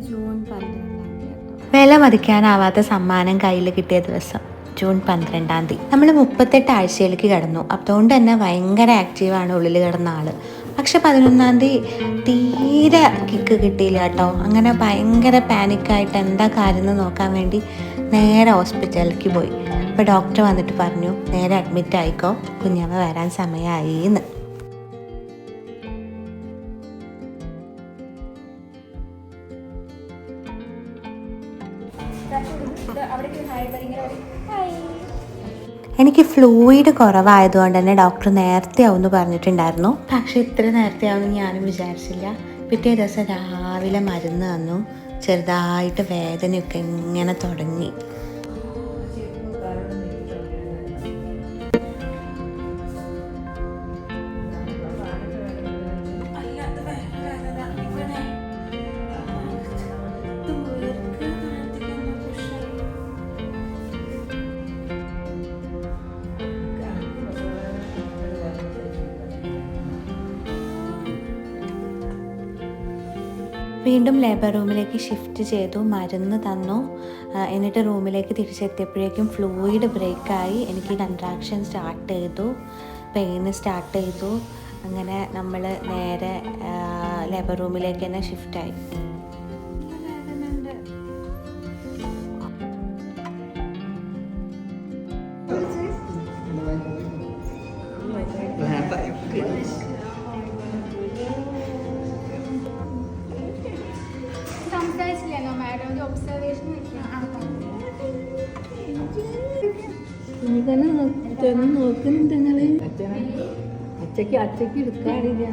June 12 വില മതിക്കാനാവാത്ത സമ്മാനം കയ്യിൽ കിട്ടിയ ദിവസം ജൂൺ 12 നമ്മൾ 38 ആഴ്ചയിലേക്ക് കടന്നു. അതുകൊണ്ട് തന്നെ ഭയങ്കര ആക്റ്റീവാണ് ഉള്ളിൽ കിടന്ന ആള്. പക്ഷെ 11 തീരെ കിക്ക് കിട്ടിയില്ല കേട്ടോ. അങ്ങനെ ഭയങ്കര പാനിക്കായിട്ട് എന്താ കാര്യം എന്ന് നോക്കാൻ വേണ്ടി നേരെ ഹോസ്പിറ്റലിലേക്ക് പോയി. അപ്പോൾ ഡോക്ടർ വന്നിട്ട് പറഞ്ഞു, നേരെ അഡ്മിറ്റ് ആയിക്കോ, കുഞ്ഞമ്മ വരാൻ സമയമായി എന്ന്. എനിക്ക് ഫ്ലൂയിഡ് കുറവായതുകൊണ്ട് തന്നെ ഡോക്ടർ നേരത്തെ ആവുമെന്ന് പറഞ്ഞിട്ടുണ്ടായിരുന്നു. പക്ഷെ ഇത്ര നേരത്തെ ആവുമെന്ന് ഞാനും വിചാരിച്ചില്ല. പിറ്റേ ദിവസം രാവിലെ മരുന്ന് തന്നു. ചെറുതായിട്ട് വേദനയൊക്കെ ഇങ്ങനെ തുടങ്ങി. വീണ്ടും ലേബർ റൂമിലേക്ക് ഷിഫ്റ്റ് ചെയ്തു, മരുന്ന് തന്നു. എന്നിട്ട് റൂമിലേക്ക് തിരിച്ചെത്തിയപ്പോഴേക്കും ഫ്ലൂയിഡ് ബ്രേക്കായി. എനിക്ക് കൺട്രാക്ഷൻ സ്റ്റാർട്ട് ചെയ്തു, പെയിന് സ്റ്റാർട്ട് ചെയ്തു. അങ്ങനെ നമ്മൾ നേരെ ലേബർ റൂമിലേക്ക് തന്നെ ഷിഫ്റ്റായി. നോക്കുന്നുണ്ട് ഞങ്ങള് അച്ചക്ക് എടുക്കാറില്ല.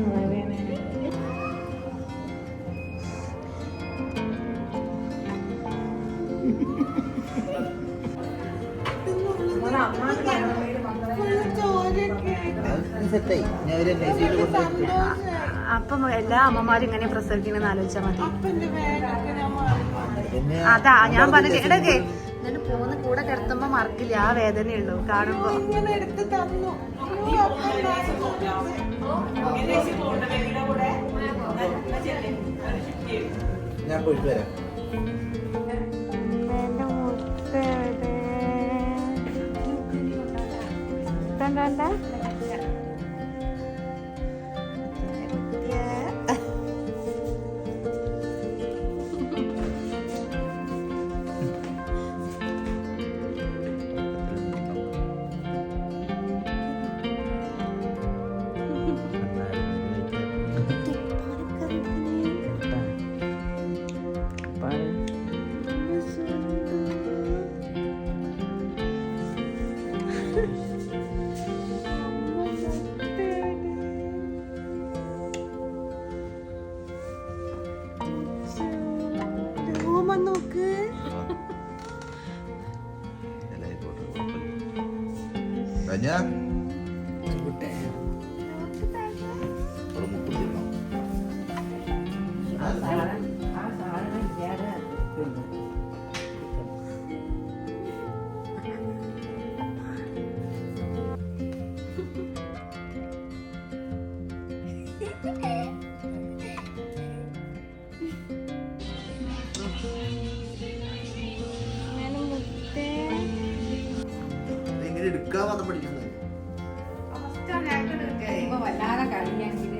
അപ്പം എല്ലാ അമ്മമാരും ഇങ്ങനെ പ്രസവിക്കണമെന്ന് ആലോചിച്ചാൽ മതി. അതാ ഞാൻ പറഞ്ഞ ഇടക്കെ എന്നിട്ട് പോന്ന് കൂടെ കിടത്തുമ്പോ മറക്കില്ല, ആ വേദനയുള്ളൂ കാണുമ്പോ. ഞാൻ പോയിട്ട് വരാം. നോക്ക് എടുക്കാൻ വന്ന് പഠിക്കുന്നത് വല്ലാതെ കളിയാണെങ്കിൽ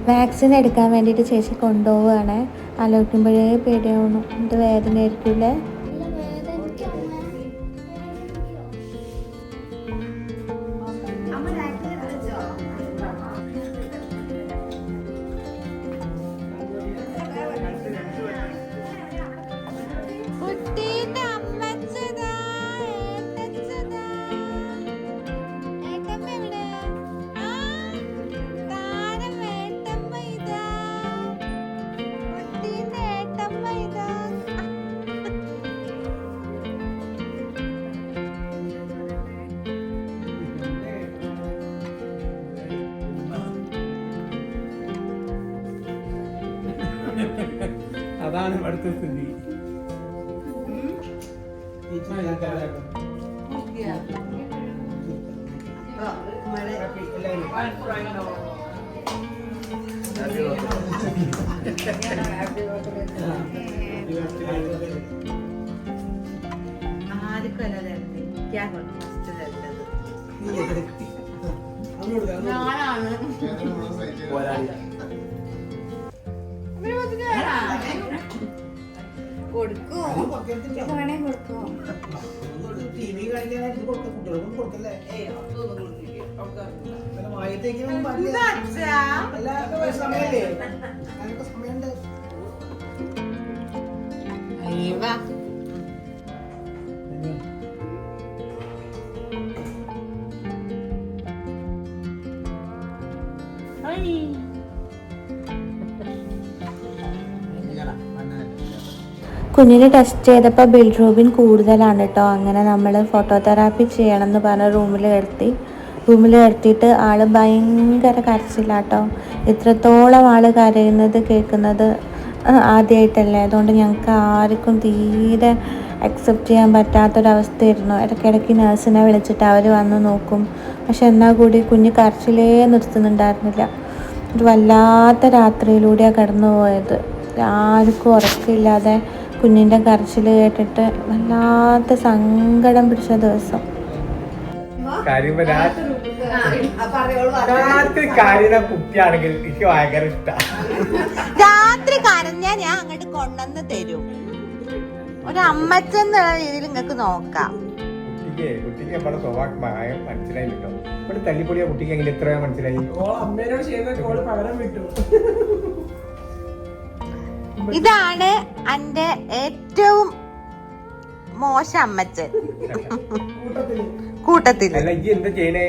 വാക്സിൻ എടുക്കാൻ വേണ്ടിയിട്ട് ചേച്ചി കൊണ്ടുപോവുകയാണ്. ആലോചിക്കുമ്പോഴേ പേടിയാവുന്നു. ഇത് വേദന ആയിരിക്കൂലേ? അതാണ് ഇവിടുത്തെ സ്ഥിതി. കുഞ്ഞിന് ടെസ്റ്റ് ചെയ്തപ്പോൾ ബിൽറൂബിൻ കൂടുതലാണ് കേട്ടോ. അങ്ങനെ നമ്മൾ ഫോട്ടോതെറാപ്പി ചെയ്യണം എന്ന് പറഞ്ഞ റൂമിൽ കിടത്തിയിട്ട് ആൾ ഭയങ്കര കരച്ചിലാട്ടോ. ഇത്രത്തോളം ആൾ കരയുന്നത് കേൾക്കുന്നത് ആദ്യമായിട്ടല്ലേ. അതുകൊണ്ട് ഞങ്ങൾക്ക് ആർക്കും തീരെ അക്സെപ്റ്റ് ചെയ്യാൻ പറ്റാത്തൊരവസ്ഥയായിരുന്നു. ഇടയ്ക്കിടയ്ക്ക് നേഴ്സിനെ വിളിച്ചിട്ട് അവർ വന്ന് നോക്കും. പക്ഷെ എന്നാൽ കൂടി കുഞ്ഞ് കരച്ചിലേ നിർത്തുന്നുണ്ടായിരുന്നില്ല. ഒരു വല്ലാത്ത രാത്രിയിലൂടെയാണ് കടന്നു പോയത്. ആർക്കും ഉറക്കമില്ലാതെ കുഞ്ഞിൻ്റെ കരച്ചിൽ കേട്ടിട്ട് വല്ലാത്ത സങ്കടം പിടിച്ച ദിവസം. രാത്രി കരയുന്ന കുട്ടിയാണെങ്കിൽ എനിക്ക് ഭയങ്കര ഇഷ്ടമാണ്. രാത്രി കരഞ്ഞാ ഞാൻ അങ്ങോട്ട് കൊണ്ടുവന്ന് തരും. ഒരു അമ്മച്ചെന്നുള്ള രീതിയിൽ നിങ്ങൾക്ക് നോക്കാം. കുട്ടിക്ക് നമ്മുടെ സ്വഭാവം മനസ്സിലായില്ലോ. ഇവിടെ തല്ലിപ്പൊടിയ കുട്ടിക്ക് എങ്ങനെ എത്രയാ മനസ്സിലായി? അമ്മേനോട് ചെയ്ത പകരം വിട്ടു. ഇതാണ് എന്റെ ഏറ്റവും മോശം അമ്മച്ചൻ കൂട്ടത്തിൽ. അല്ല ഈ എന്താ ചെയ്യണേ?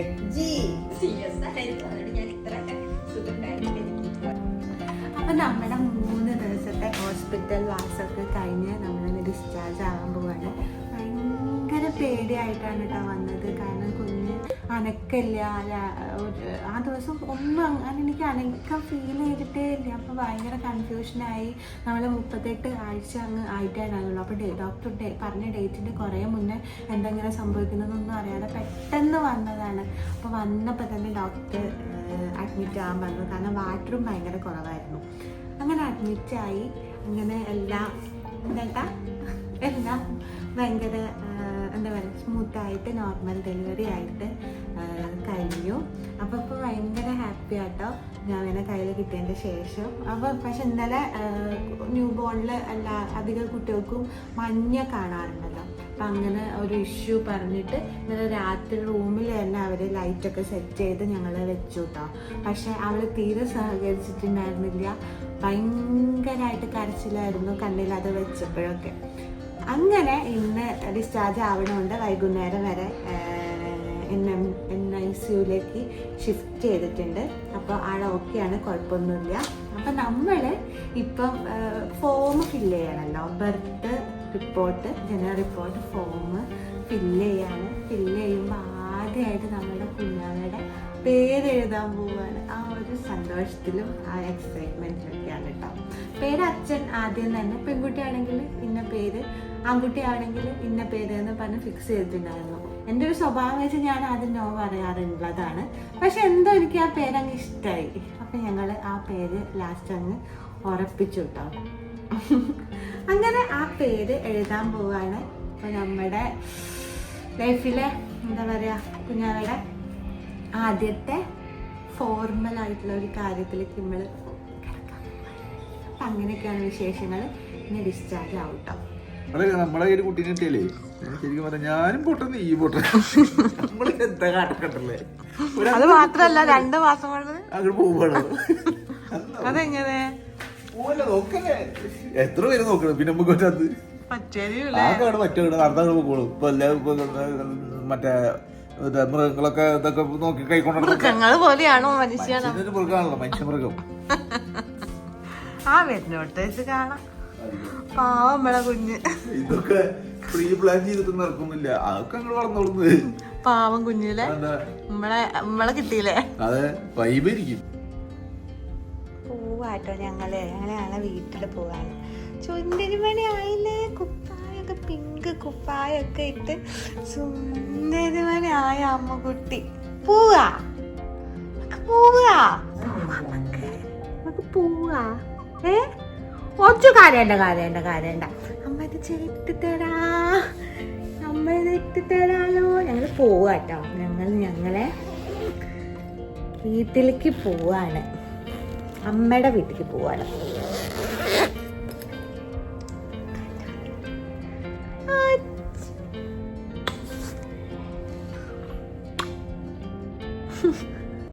അപ്പൊ നമ്മുടെ 3 ദിവസത്തെ ഹോസ്പിറ്റൽ വാസമൊക്കെ കഴിഞ്ഞ് നമ്മളൊന്ന് ഡിസ്ചാർജ് ആകാൻ പോവാണ്. ഭയങ്കര പേടിയായിട്ടാണ് കേട്ടോ വന്നത്. കാരണം കുഞ്ഞ് അനക്കില്ല. ആ ദിവസം ഒന്നും അങ്ങനെ എനിക്ക് അനക്കം ഫീൽ ചെയ്തിട്ടേ ഇല്ല. അപ്പോൾ ഭയങ്കര കൺഫ്യൂഷനായി. നമ്മൾ 38 ആഴ്ച അങ്ങ് ആയിട്ടാണല്ലോ. അപ്പോൾ ഡോക്ടർ പറഞ്ഞ ഡേറ്റിൻ്റെ കുറേ മുന്നേ എന്തെങ്കിലും സംഭവിക്കുന്നതൊന്നും അറിയാതെ പെട്ടെന്ന് വന്നതാണ്. അപ്പോൾ വന്നപ്പോൾ തന്നെ ഡോക്ടർ അഡ്മിറ്റ് ആകാൻ പറഞ്ഞു. കാരണം വാട്ടറും ഭയങ്കര കുറവായിരുന്നു. അങ്ങനെ അഡ്മിറ്റായി. അങ്ങനെ എല്ലാം ഭയങ്കര എന്താ പറയുക സ്മൂത്തായിട്ട് നോർമൽ ഡെലിവറി ആയിട്ട് കഴിഞ്ഞു. അപ്പോൾ ഇപ്പോൾ ഭയങ്കര ഹാപ്പി ആട്ടോ ഞാൻ അവനെ കയ്യിൽ കിട്ടിയതിൻ്റെ ശേഷം. അപ്പോൾ പക്ഷെ ഇന്നലെ ന്യൂ ബോണിൽ അധികം കുട്ടികൾക്കും മഞ്ഞ കാണാറുണ്ടല്ലോ. അപ്പം അങ്ങനെ ഒരു ഇഷ്യൂ പറഞ്ഞിട്ട് ഇന്നലെ രാത്രി റൂമിൽ തന്നെ അവർ ലൈറ്റൊക്കെ സെറ്റ് ചെയ്ത് ഞങ്ങൾ വെച്ചു കേട്ടോ. പക്ഷെ അവൾ തീരെ സഹകരിച്ചിട്ടുണ്ടായിരുന്നില്ല. ഭയങ്കരമായിട്ട് കരച്ചിലായിരുന്നു കണ്ണിലത് വെച്ചപ്പോഴൊക്കെ. അങ്ങനെ ഇന്ന് ഡിസ്ചാർജ് ആവണമുണ്ട്. വൈകുന്നേരം വരെ NICUലേക്ക് ഷിഫ്റ്റ് ചെയ്തിട്ടുണ്ട്. അപ്പോൾ ആളെ ഓക്കെയാണ്, കുഴപ്പമൊന്നുമില്ല. അപ്പം നമ്മൾ ഇപ്പം ഫോം ഫില്ല് ചെയ്യണമല്ലോ. Birth report, general report form fill ചെയ്യാണ്. ഫില്ല് ചെയ്യുമ്പോൾ ആദ്യമായിട്ട് നമ്മുടെ കുഞ്ഞാവയുടെ പേര് എഴുതാൻ പോവുകയാണ്. ആ ഒരു സന്തോഷത്തിലും ആ എക്സൈറ്റ്മെൻറ്റിലൊക്കെയാണ് കേട്ടോ. പേര് അച്ഛൻ ആദ്യം തന്നെ പെൺകുട്ടിയാണെങ്കിൽ ഇന്ന പേര്, ആൺകുട്ടിയാണെങ്കിൽ ഇന്ന പേര് എന്ന് പറഞ്ഞ് ഫിക്സ് ചെയ്തിട്ടുണ്ടായിരുന്നു. എൻ്റെ ഒരു സ്വഭാവം വെച്ച് ഞാൻ ആദ്യം നോ പറയാറുള്ളതാണ്. പക്ഷെ എന്തോ എനിക്ക് ആ പേരങ്ങ് ഇഷ്ടമായി. അപ്പം ഞങ്ങൾ ആ പേര് ലാസ്റ്റ് അങ്ങ് ഉറപ്പിച്ചു കേട്ടോ. അങ്ങനെ ആ പേര് എഴുതാൻ പോവാണ്. അപ്പോൾ നമ്മുടെ ലൈഫിലെ എന്താ പറയുക കുഞ്ഞാവയുടെ ആദ്യത്തെ ഫോർമലായിട്ടുള്ള ഒരു കാര്യത്തിലേക്ക് നമ്മൾ അപ്പം അങ്ങനെയൊക്കെയാണ് വിശേഷങ്ങൾ. ഇനി ഡിസ്ചാർജ് ആവും കേട്ടോ. നമ്മളെ ഒരു കുട്ടീനെ കിട്ടിയല്ലേ ശരിക്കും പറഞ്ഞാൽ ഞാനും പൊട്ടുന്നു ഈ പൊട്ട നമ്മള് എന്താ കാട്ടക്കട്ടല്ലേ. അത് മാത്രല്ല 2 മാസം കൊണ്ട് അങ്ങോട്ട് പോവാണ്. അതെങ്ങനെ നോക്കല്ലേ എത്ര പേര് നോക്കണം. പിന്നെ നമുക്ക് അത് ആകെ മറ്റേ നടന്നു പോകോളൂ. ഇപ്പൊ എല്ലാവരും മറ്റേ മൃഗങ്ങളൊക്കെ ഇതൊക്കെ നോക്കി കൈക്കൊണ്ടു. മൃഗങ്ങള് പോലെയാണോ മനുഷ്യനൊരു മൃഗമാണല്ലോ മനുഷ്യമൃഗം. ആ വരുന്നോട്ട് വെച്ച് കാണാം. പാവം നമ്മളെ കുഞ്ഞ് ഇതൊക്കെ പ്രീ പ്ലാൻ ചെയ്തിട്ട് നടക്കുന്നില്ല. അതൊക്കെ അങ്ങോട്ട് വളർന്നോളുന്നത്. പാവം കുഞ്ഞിലെ നമ്മളെ കിട്ടിയില്ലേ. അതെ വൈബായിരിക്കും. പോവാട്ടോ ഞങ്ങളെ വീട്ടിൽ പോവാണ്. ചുന്ദരിമണി ആയില്ലേ, കുപ്പായൊക്കെ പിങ്ക് കുപ്പായൊക്കെ ഇട്ട് സുന്ദരിമണി ആയ അമ്മക്കുട്ടി. പോവാ പോവാ നമുക്ക് പോവാ. ഒച്ച കാര്യണ്ട. അമ്മ ഇത് ഇട്ടുതരാ, അമ്മ ഇത് ഇട്ടുതരാലോ. ഞങ്ങൾ പോവാട്ടോ. ഞങ്ങളെ വീട്ടിലേക്ക് പോവാണ്, അമ്മയുടെ വീട്ടിലേക്ക് പോവാണ്.